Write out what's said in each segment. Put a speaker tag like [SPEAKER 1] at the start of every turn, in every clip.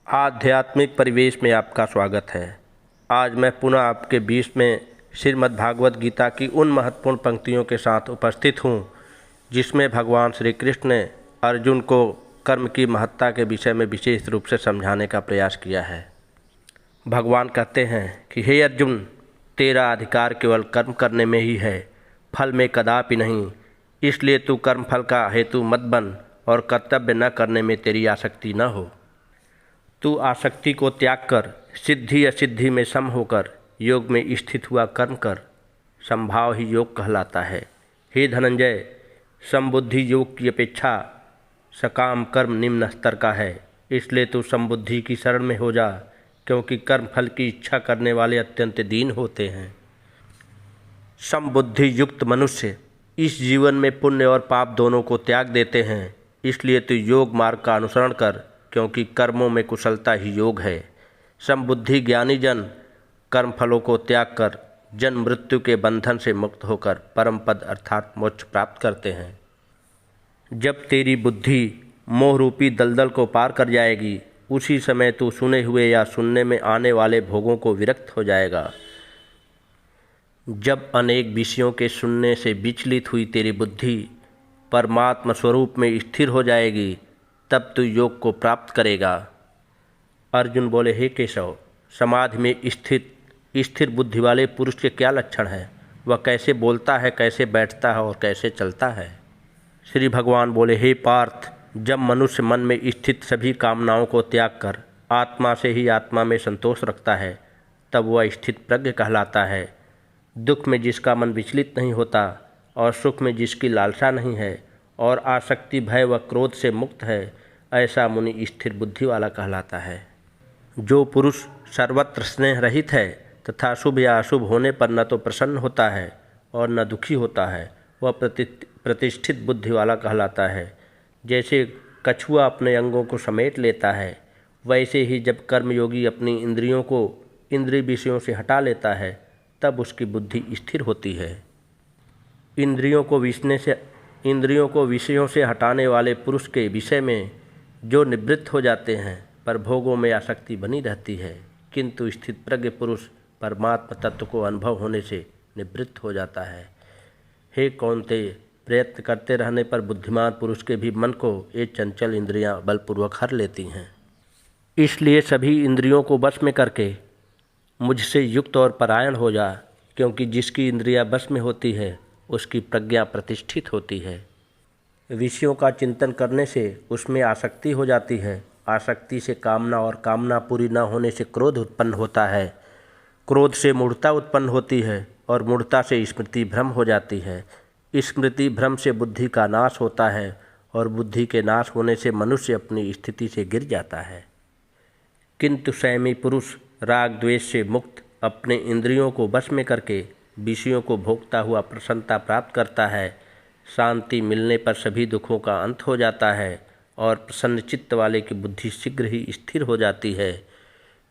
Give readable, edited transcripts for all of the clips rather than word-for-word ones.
[SPEAKER 1] आध्यात्मिक परिवेश में आपका स्वागत है। आज मैं पुनः आपके बीच में श्रीमद् भागवत गीता की उन महत्वपूर्ण पंक्तियों के साथ उपस्थित हूँ जिसमें भगवान श्री कृष्ण ने अर्जुन को कर्म की महत्ता के विषय में विशेष रूप से समझाने का प्रयास किया है। भगवान कहते हैं कि हे अर्जुन, तेरा अधिकार केवल कर्म करने में ही है, फल में कदापि नहीं। इसलिए तू कर्म फल का हेतु मत बन और कर्तव्य न करने में तेरी आसक्ति न हो। तू आसक्ति को त्याग कर सिद्धि असिद्धि में सम होकर योग में स्थित हुआ कर्म कर। संभाव ही योग कहलाता है। हे धनंजय, समबुद्धि योग की अपेक्षा सकाम कर्म निम्न स्तर का है। इसलिए तू समबुद्धि की शरण में हो जा, क्योंकि कर्म फल की इच्छा करने वाले अत्यंत दीन होते हैं। समबुद्धि युक्त मनुष्य इस जीवन में पुण्य और पाप दोनों को त्याग देते हैं। इसलिए तू योग मार्ग का अनुसरण कर, क्योंकि कर्मों में कुशलता ही योग है। समबुद्धि ज्ञानी जन कर्म फलों को त्याग कर जन्म मृत्यु के बंधन से मुक्त होकर परम पद अर्थात मोक्ष प्राप्त करते हैं। जब तेरी बुद्धि मोह रूपी दलदल को पार कर जाएगी, उसी समय तू सुने हुए या सुनने में आने वाले भोगों को विरक्त हो जाएगा। जब अनेक विषयों के सुनने से विचलित हुई तेरी बुद्धि परमात्मा स्वरूप में स्थिर हो जाएगी, तब तू योग को प्राप्त करेगा। अर्जुन बोले, हे केशव, समाधि में स्थिर बुद्धि वाले पुरुष के क्या लक्षण हैं? वह कैसे बोलता है, कैसे बैठता है और कैसे चलता है? श्री भगवान बोले, हे पार्थ, जब मनुष्य मन में स्थित सभी कामनाओं को त्याग कर आत्मा से ही आत्मा में संतोष रखता है, तब वह स्थित प्रज्ञ कहलाता है। दुख में जिसका मन विचलित नहीं होता और सुख में जिसकी लालसा नहीं है और आसक्ति भय व क्रोध से मुक्त है, ऐसा मुनि स्थिर बुद्धि वाला कहलाता है। जो पुरुष सर्वत्र स्नेह रहित है तथा शुभ या अशुभ होने पर न तो प्रसन्न होता है और न दुखी होता है, वह प्रतिष्ठित बुद्धि वाला कहलाता है। जैसे कछुआ अपने अंगों को समेट लेता है, वैसे ही जब कर्मयोगी अपनी इंद्रियों को इंद्रिय विषयों से हटा लेता है, तब उसकी बुद्धि स्थिर होती है। इंद्रियों को विषयों से हटाने वाले पुरुष के विषय में जो निवृत्त हो जाते हैं, पर भोगों में आसक्ति बनी रहती है, किंतु स्थित प्रज्ञ पुरुष परमात्मा तत्व को अनुभव होने से निवृत्त हो जाता है। हे कौन्तेय, प्रयत्न करते रहने पर बुद्धिमान पुरुष के भी मन को ये चंचल इंद्रियां बलपूर्वक हर लेती हैं। इसलिए सभी इंद्रियों को वश में करके मुझसे युक्त और परायण हो जा, क्योंकि जिसकी इंद्रियां वश में होती है उसकी प्रज्ञा प्रतिष्ठित होती है। विषयों का चिंतन करने से उसमें आसक्ति हो जाती है। आसक्ति से कामना और कामना पूरी न होने से क्रोध उत्पन्न होता है। क्रोध से मूढ़ता उत्पन्न होती है और मूढ़ता से स्मृति भ्रम हो जाती है। स्मृति भ्रम से बुद्धि का नाश होता है और बुद्धि के नाश होने से मनुष्य अपनी स्थिति से गिर जाता है। किंतु संयमी पुरुष राग द्वेष से मुक्त अपने इंद्रियों को वश में करके विषयों को भोगता हुआ प्रसन्नता प्राप्त करता है। शांति मिलने पर सभी दुखों का अंत हो जाता है और प्रसन्न चित्त वाले की बुद्धि शीघ्र ही स्थिर हो जाती है।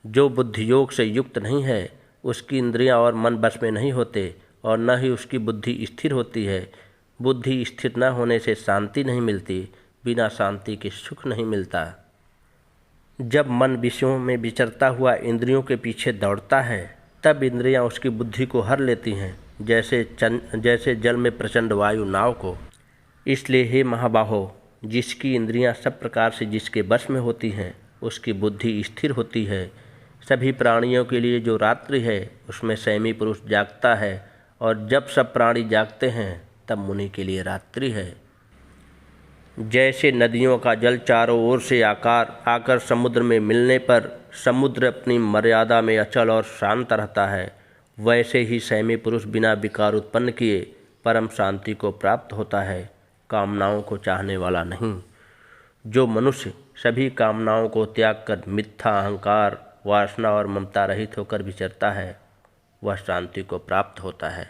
[SPEAKER 1] जो बुद्धि योग से युक्त नहीं है, उसकी इंद्रियां और मन बस में नहीं होते और न ही उसकी बुद्धि स्थिर होती है। बुद्धि स्थिर न होने से शांति नहीं मिलती, बिना शांति के सुख नहीं मिलता। जब मन विषयों में विचरता हुआ इंद्रियों के पीछे दौड़ता है, तब इंद्रियां उसकी बुद्धि को हर लेती हैं, जैसे जल में प्रचंड वायु नाव को। इसलिए हे महाबाहो, जिसकी इंद्रियां सब प्रकार से जिसके वश में होती हैं, उसकी बुद्धि स्थिर होती है। सभी प्राणियों के लिए जो रात्रि है, उसमें संयमी पुरुष जागता है, और जब सब प्राणी जागते हैं, तब मुनि के लिए रात्रि है। जैसे नदियों का जल चारों ओर से आकर समुद्र में मिलने पर समुद्र अपनी मर्यादा में अचल और शांत रहता है, वैसे ही संयमी पुरुष बिना विकार उत्पन्न किए परम शांति को प्राप्त होता है, कामनाओं को चाहने वाला नहीं। जो मनुष्य सभी कामनाओं को त्याग कर मिथ्या अहंकार वासना और ममता रहित होकर विचरता है, वह शांति को प्राप्त होता है।